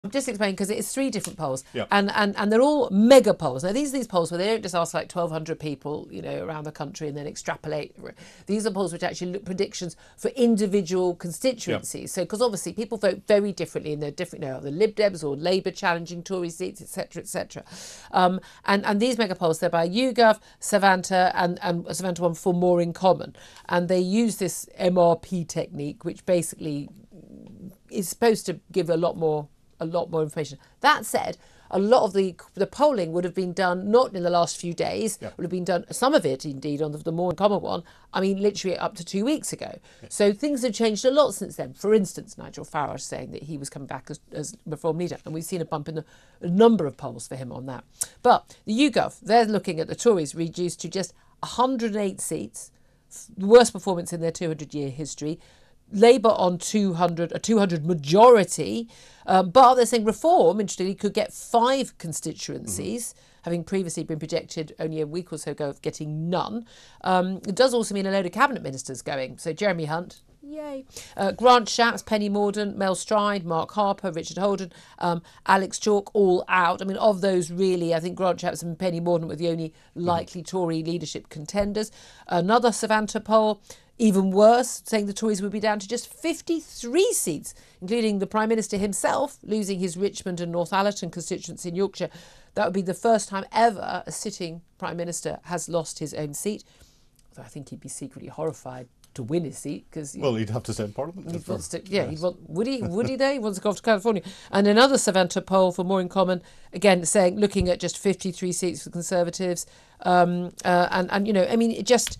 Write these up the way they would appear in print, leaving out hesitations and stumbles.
Just explain, because it's 3 different polls, Yeah. and they're all mega polls. Now, these are these polls where they don't just ask like 1,200 people, around the country and then extrapolate. These are polls which actually look predictions for individual constituencies. Yeah. So, because obviously people vote very differently, and they're different. The Lib Dems or Labour challenging Tory seats, etc., etc. And these mega polls, they're by YouGov, Savanta, and Savanta one for More in Common, and they use this MRP technique, which basically is supposed to give a lot more information. That said, a lot of the polling would have been done not in the last few days. Yeah. Would have been done, some of it indeed, on the More in Common one. I mean, literally up to 2 weeks ago. Yeah. So things have changed a lot since then. For instance, Nigel Farage saying that he was coming back as Reform leader, and we've seen a bump in a number of polls for him on that. But the YouGov, they're looking at the Tories reduced to just 108 seats, the worst performance in their 200-year history. Labour on 200, a 200 majority, but they're saying Reform, interestingly, could get 5 constituencies, having previously been projected only a week or so ago of getting none. It does also mean a load of cabinet ministers going. So Jeremy Hunt, yay. Grant Shapps, Penny Mordaunt, Mel Stride, Mark Harper, Richard Holden, Alex Chalk, all out. I mean, of those, really, I think Grant Shapps and Penny Mordaunt were the only likely Tory leadership contenders. Another Savanta poll, even worse, saying the Tories would be down to just 53 seats, including the Prime Minister himself losing his Richmond and Northallerton constituency in Yorkshire. That would be the first time ever a sitting Prime Minister has lost his own seat. Although I think he'd be secretly horrified to win his seat, because he'd have to stay in Parliament. Would he though? He wants to go off to California. And another Savanta poll for More in Common, again saying, looking at just 53 seats for the Conservatives, I mean, it just,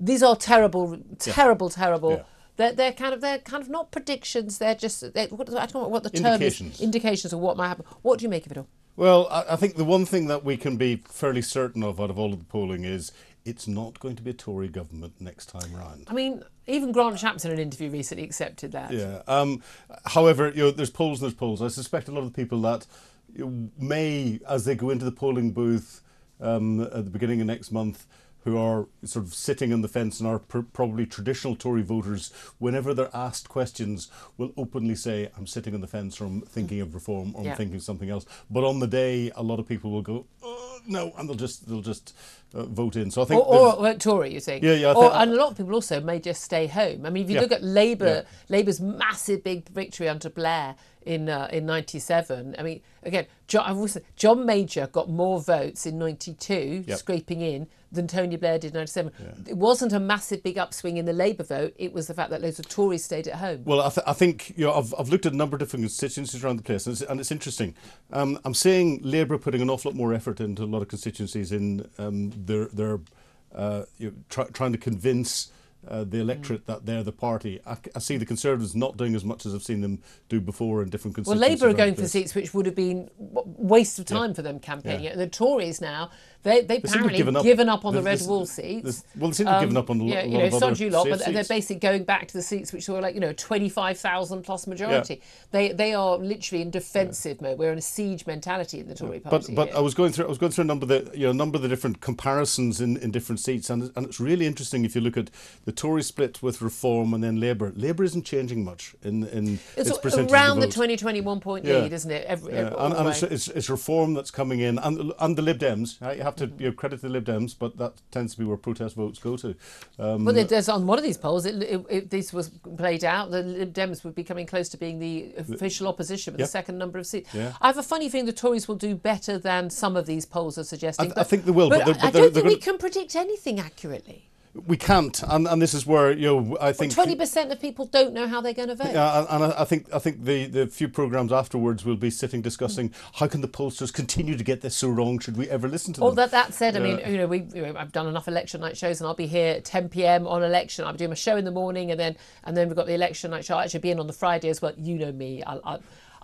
these are terrible. Yeah. They're kind of not predictions. They're just, I don't know what the term is. Indications of what might happen. What do you make of it all? Well, I think the one thing that we can be fairly certain of out of all of the polling is it's not going to be a Tory government next time round. I mean, even Grant Shapps in an interview recently accepted that. Yeah. However, there's polls and there's polls. I suspect a lot of the people that may, as they go into the polling booth at the beginning of next month, who are sort of sitting on the fence and are probably traditional Tory voters, whenever they're asked questions, will openly say, I'm sitting on the fence, or I'm thinking of reform, or I'm thinking of something else. But on the day, a lot of people will go, no, and they'll just vote in. So I think, or Tory, you think? Yeah. And a lot of people also may just stay home. I mean, if you look at Labour's massive big victory under Blair in 97. I mean, again, John Major got more votes in 92, scraping in, than Tony Blair did in 97. Yeah. It wasn't a massive big upswing in the Labour vote. It was the fact that loads of Tories stayed at home. Well, I think I've looked at a number of different constituencies around the place, and it's interesting. I'm seeing Labour putting an awful lot more effort into a lot of constituencies in trying to convince the electorate that they're the party. I see the Conservatives not doing as much as I've seen them do before in different constituencies. Well, Labour are going for seats which would have been waste of time for them campaigning. Yeah. The Tories now, they apparently given up on the red wall seats. They seem to have given up on a lot of other safe but seats. they're basically going back to the seats which were 25,000 plus majority. Yeah. They are literally in defensive mode. We're in a siege mentality in the Tory party. But I was going through a number of the different comparisons in different seats, and it's really interesting if you look at the Tory split with Reform and then Labour. Labour isn't changing much in its percentage around of the vote. 2021 point lead, isn't it? It's Reform that's coming in, and the Lib Dems. You have to credit the Lib Dems, but that tends to be where protest votes go to. But there's on one of these polls, if this was played out, the Lib Dems would be coming close to being the official opposition with the second number of seats. Yeah. I have a funny feeling the Tories will do better than some of these polls are suggesting. I think they will, but I don't think we can predict anything accurately. We can't, and this is where I think 20% of people don't know how they're going to vote. Yeah, and I think the few programmes afterwards will be sitting discussing how can the pollsters continue to get this so wrong? Should we ever listen to them? Well, that said, I mean, I've done enough election night shows, and I'll be here at 10 p.m. on election. I'll be doing a show in the morning, and then we've got the election night show. I'll actually be in on the Friday as well. You know me.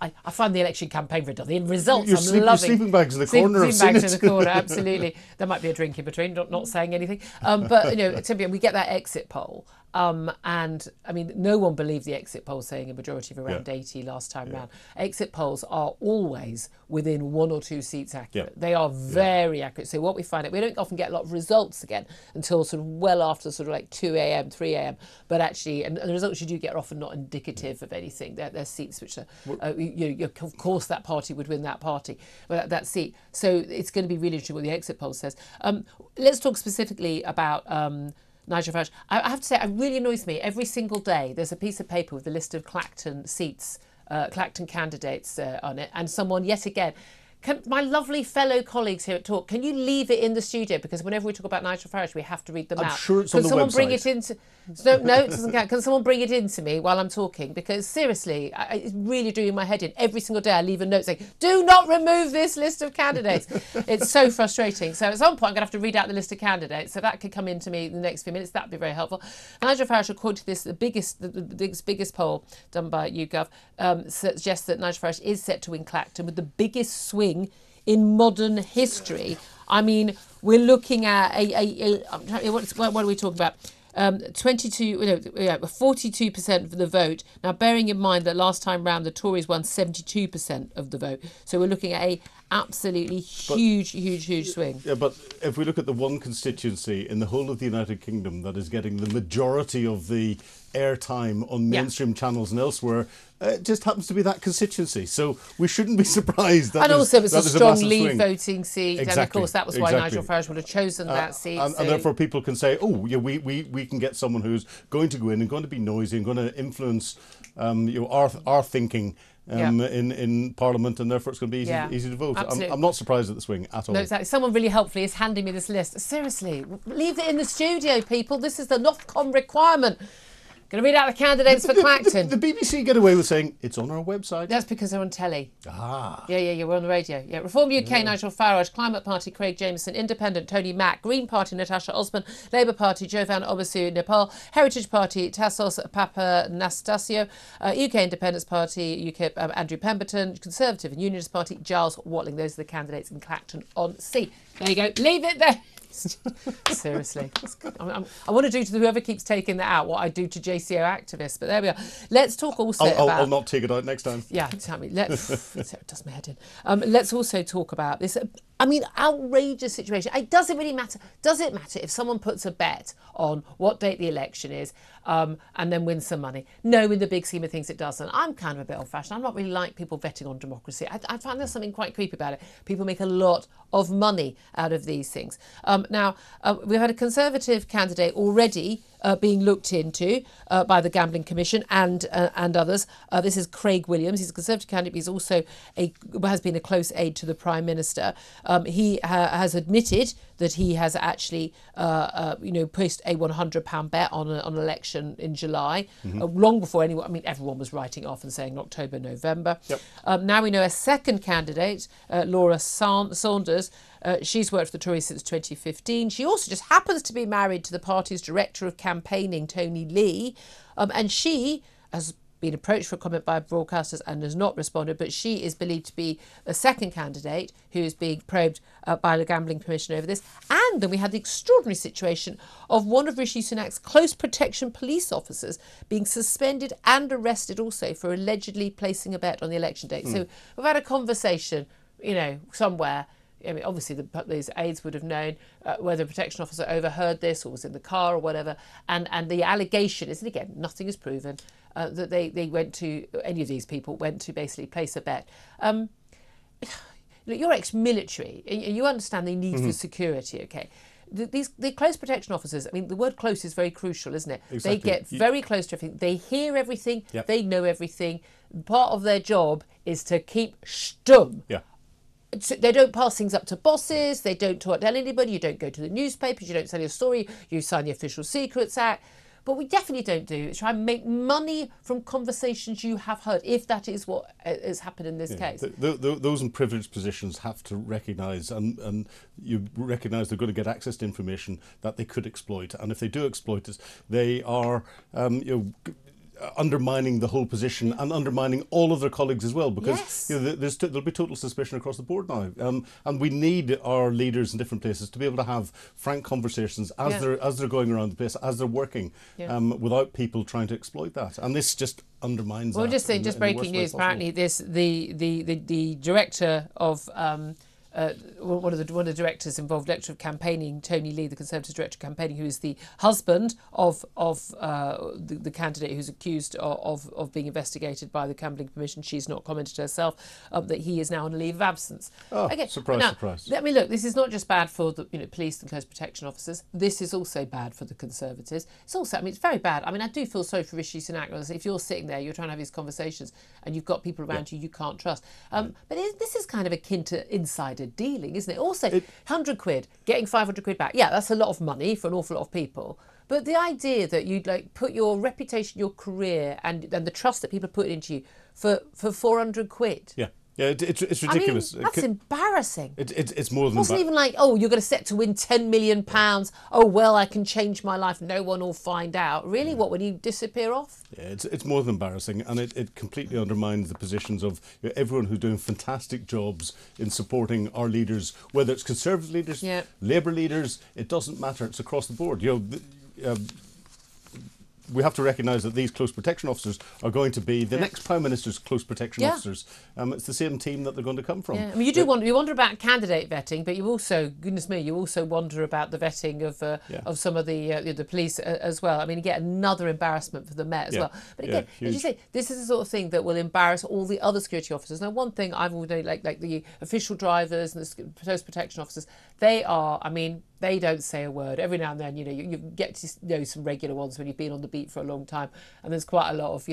I find the election campaign very dull. The results, I'm loving. Your sleeping bags in the corner. Sleeping bags in the corner, absolutely. There might be a drink in between, not saying anything. But, we get that exit poll. And I mean, no one believed the exit poll saying a majority of around 80 last time round. Exit polls are always within 1 or 2 seats accurate. They are very accurate. So what we find out, we don't often get a lot of results again until sort of well after sort of like 2 a.m, 3 a.m. But actually, and the results you do get are often not indicative of anything. They're seats which are, of course, that party would win that seat. So it's going to be really interesting what the exit poll says. Let's talk specifically about Nigel Farage. I have to say, it really annoys me. Every single day, there's a piece of paper with a list of Clacton seats, Clacton candidates on it, and someone, yet again, my lovely fellow colleagues here at Talk, can you leave it in the studio? Because whenever we talk about Nigel Farage, we have to read them out. I'm sure it's on the someone website. Bring it into? No, it doesn't count. Can someone bring it in to me while I'm talking? Because seriously, it's really doing my head in. Every single day I leave a note saying, do not remove this list of candidates. It's so frustrating. So at some point I'm going to have to read out the list of candidates. So that could come into me in the next few minutes. That'd be very helpful. Nigel Farage, according to this, the biggest poll done by YouGov, suggests that Nigel Farage is set to win Clacton with the biggest swing in modern history. I mean, we're looking at what are we talking about? 42% of the vote. Now, bearing in mind that last time round the Tories won 72% of the vote, so we're looking at a absolutely huge swing. Yeah, but if we look at the one constituency in the whole of the United Kingdom that is getting the majority of the airtime on mainstream channels and elsewhere, it just happens to be that constituency. So we shouldn't be surprised that. And also, it's a strong Leave swing. Voting seat, Exactly. And of course that was why Nigel Farage would have chosen that seat. And therefore, people can say, "Oh, yeah, we can get someone who's going to go in and going to be noisy and going to influence, our thinking." In Parliament, and therefore it's going to be easy to vote. I'm not surprised at the swing at all. No, exactly. Someone really helpfully is handing me this list. Seriously, leave it in the studio, people. This is the Ofcom requirement. Going to read out the candidates for Clacton. The BBC get away with saying it's on our website. That's because they're on telly. Ah. Yeah, we're on the radio. Yeah, Reform UK, Nigel Farage, Climate Party, Craig Jameson, Independent, Tony Mack, Green Party, Natasha Osborne, Labour Party, Jovan Obasu, Nepal, Heritage Party, Tassos Papanastasio, UK Independence Party, UKIP, Andrew Pemberton, Conservative and Unionist Party, Giles Watling. Those are the candidates in Clacton on C. There you go. Leave it there. Seriously, I want to do to whoever keeps taking that out what I do to JCO activists, but there we are. Let's talk also about... I'll not take it out next time. Yeah, tell me. It does my head in. Let's also talk about this, outrageous situation. It doesn't really matter. Does it matter if someone puts a bet on what date the election is and then wins some money? No, in the big scheme of things, it doesn't. I'm kind of a bit old-fashioned. I'm not really like people betting on democracy. I find there's something quite creepy about it. People make a lot of money out of these things. Now, we've had a Conservative candidate already being looked into by the Gambling Commission and others. This is Craig Williams. He's a Conservative candidate, but he's also has been a close aide to the Prime Minister. He has admitted that he has actually, placed a £100 bet on an election in July, long before anyone. I mean, everyone was writing off and saying October, November. Yep. Now we know a second candidate, Laura Saunders. She's worked for the Tories since 2015. She also just happens to be married to the party's director of campaigning, Tony Lee, and she has been approached for comment by broadcasters and has not responded, but she is believed to be the second candidate who is being probed by the Gambling Commission over this. And then we had the extraordinary situation of one of Rishi Sunak's close protection police officers being suspended and arrested also for allegedly placing a bet on the election date. So we've had a conversation, somewhere. I mean, obviously, these aides would have known whether a protection officer overheard this or was in the car or whatever. And the allegation is, and again, nothing is proven, that they went to, any of these people went to basically place a bet. You're ex-military, and you understand the need for security, okay? The close protection officers, I mean, the word close is very crucial, isn't it? Exactly. They get very close to everything. They hear everything. Yep. They know everything. Part of their job is to keep stum. Yeah. They don't pass things up to bosses. They don't tell anybody. You don't go to the newspapers. You don't sell your story. You sign the Official Secrets Act. What we definitely don't do is try and make money from conversations you have heard, if that is what has happened in this case. Those in privileged positions have to recognise, and you recognise they're going to get access to information that they could exploit. And if they do exploit it, they are, undermining the whole position and undermining all of their colleagues as well, because Yes. there'll be total suspicion across the board now, and we need our leaders in different places to be able to have frank conversations as they're going around the place, as they're working, without people trying to exploit that. And this just undermines. Well, that just saying, in just the worst breaking way news. possible. Apparently, the director of one of the directors involved, director of campaigning, Tony Lee, the Conservative director of campaigning, who is the husband of the candidate who's accused of being investigated by the Gambling Commission. She's not commented herself that he is now on a leave of absence. Oh, okay, surprise, now, surprise. I mean, look, this is not just bad for the police and close protection officers. This is also bad for the Conservatives. It's also, I mean, it's very bad. I mean, I do feel sorry for Rishi Sunak. If you're sitting there, you're trying to have these conversations, and you've got people around you can't trust. But this is kind of akin to insider dealing, isn't it? Also, 100 quid, getting 500 quid back. Yeah, that's a lot of money for an awful lot of people. But the idea that you'd put your reputation, your career, and the trust that people put into you for 400 quid. Yeah. Yeah, it's ridiculous. I mean, that's embarrassing. It's more than It wasn't even like, oh, you're going to set to win £10 million. Oh, well, I can change my life. No one will find out. Really? What, when you disappear off? Yeah, it's more than embarrassing, and it completely undermines the positions of everyone who's doing fantastic jobs in supporting our leaders, whether it's Conservative leaders, Labour leaders. It doesn't matter. It's across the board. We have to recognise that these close protection officers are going to be the next Prime Minister's close protection officers. It's the same team that they're going to come from. Yeah. I mean, you wonder about candidate vetting, but you also, goodness me, you also wonder about the vetting of some of the police as well. I mean, you get another embarrassment for the Met as well. But again, as you say, this is the sort of thing that will embarrass all the other security officers. Now, one thing I've always known, like the official drivers and the close protection officers, they are, I mean, they don't say a word. Every now and then, you get to know some regular ones when you've been on the beat for a long time, and there's quite a lot of,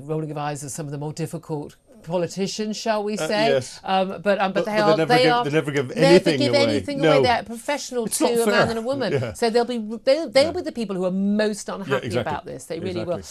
rolling of eyes at some of the more difficult politicians, shall we say? Yes. But they never give anything away. No. They're professional It's to not a fair. man and a woman. Yeah. So they'll be the people who are most unhappy about this. They really will.